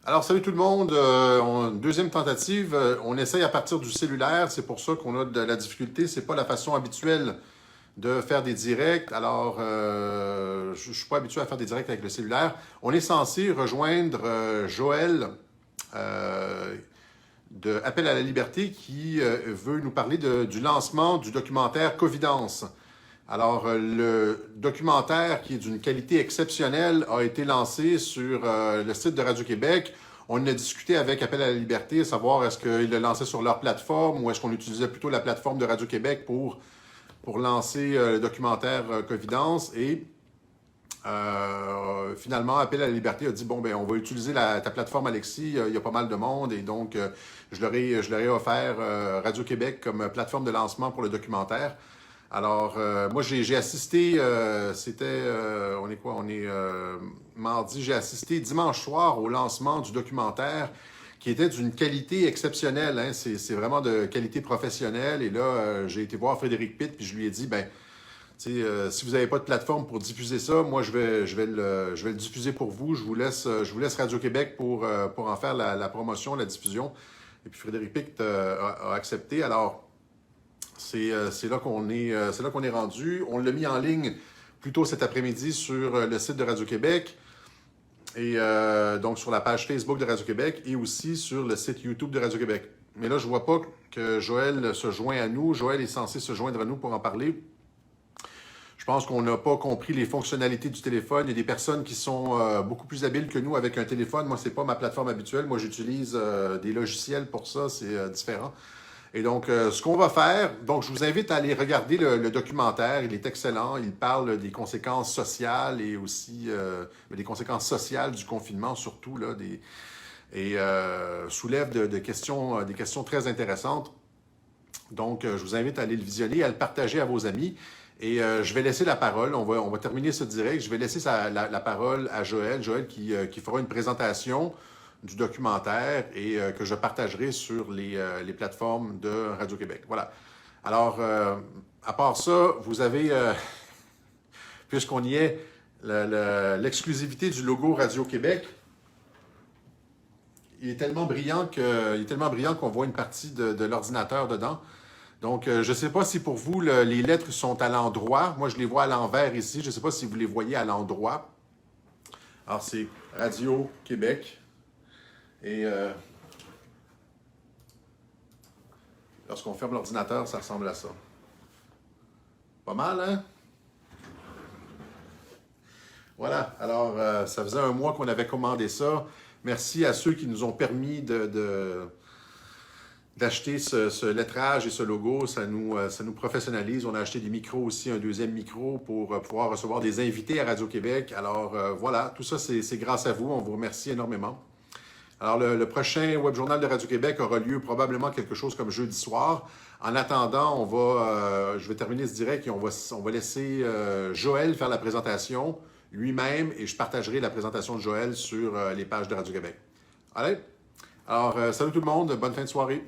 Alors, salut tout le monde. Deuxième tentative. On essaye à partir du cellulaire. C'est pour ça qu'on a de la difficulté. C'est pas la façon habituelle de faire des directs. Alors, je ne suis pas habitué à faire des directs avec le cellulaire. On est censé rejoindre Joël de Appel à la liberté qui veut nous parler du lancement du documentaire Covidence. Alors, le documentaire, qui est d'une qualité exceptionnelle, a été lancé sur le site de Radio-Québec. On a discuté avec Appel à la liberté, savoir est-ce qu'ils le lançaient sur leur plateforme ou est-ce qu'on utilisait plutôt la plateforme de Radio-Québec pour lancer le documentaire Covidence. Et finalement, Appel à la liberté a dit, bon, ben, on va utiliser ta plateforme, Alexis, il y a pas mal de monde. Et donc, je leur ai offert Radio-Québec comme plateforme de lancement pour le documentaire. Alors, moi, j'ai assisté, on est quoi? On est mardi, j'ai assisté dimanche soir au lancement du documentaire qui était d'une qualité exceptionnelle. Hein? C'est vraiment de qualité professionnelle. Et là, j'ai été voir Frédéric Pitt, puis je lui ai dit, ben, si vous n'avez pas de plateforme pour diffuser ça, moi, je vais le diffuser pour vous. Je vous laisse Radio-Québec pour en faire la promotion, la diffusion. Et puis, Frédéric Pitt a accepté. Alors, c'est là qu'on est rendu. On l'a mis en ligne plus tôt cet après-midi sur le site de Radio-Québec et donc sur la page Facebook de Radio-Québec et aussi sur le site YouTube de Radio-Québec. Mais là, je ne vois pas que Joël se joint à nous. Joël est censé se joindre à nous pour en parler. Je pense qu'on n'a pas compris les fonctionnalités du téléphone. Il y a des personnes qui sont beaucoup plus habiles que nous avec un téléphone. Moi, ce n'est pas ma plateforme habituelle. Moi, j'utilise des logiciels pour ça. C'est différent. Et donc, ce qu'on va faire, donc je vous invite à aller regarder le documentaire. Il est excellent. Il parle des conséquences sociales et aussi des conséquences sociales du confinement, surtout, là, et soulève des questions très intéressantes. Donc, je vous invite à aller le visionner, à le partager à vos amis. Et je vais laisser la parole. On va terminer ce direct. Je vais laisser la parole à Joël. Joël qui fera une présentation du documentaire et que je partagerai sur les plateformes de Radio-Québec. Voilà. Alors, à part ça, vous avez, puisqu'on y est, l'exclusivité du logo Radio-Québec. Il est tellement brillant qu'on voit une partie de l'ordinateur dedans. Donc, je ne sais pas si pour vous, les lettres sont à l'endroit. Moi, je les vois à l'envers ici. Je ne sais pas si vous les voyez à l'endroit. Alors, c'est Radio-Québec. Et lorsqu'on ferme l'ordinateur, ça ressemble à ça. Pas mal, hein? Voilà. Alors, ça faisait un mois qu'on avait commandé ça. Merci à ceux qui nous ont permis d'acheter ce lettrage et ce logo. Ça nous professionnalise. On a acheté des micros aussi, un deuxième micro pour pouvoir recevoir des invités à Radio-Québec. Alors, voilà. Tout ça, c'est grâce à vous. On vous remercie énormément. Alors, le prochain Web Journal de Radio-Québec aura lieu probablement quelque chose comme jeudi soir. En attendant, je vais terminer ce direct et on va laisser Joël faire la présentation lui-même et je partagerai la présentation de Joël sur les pages de Radio-Québec. Allez, alors salut tout le monde, bonne fin de soirée.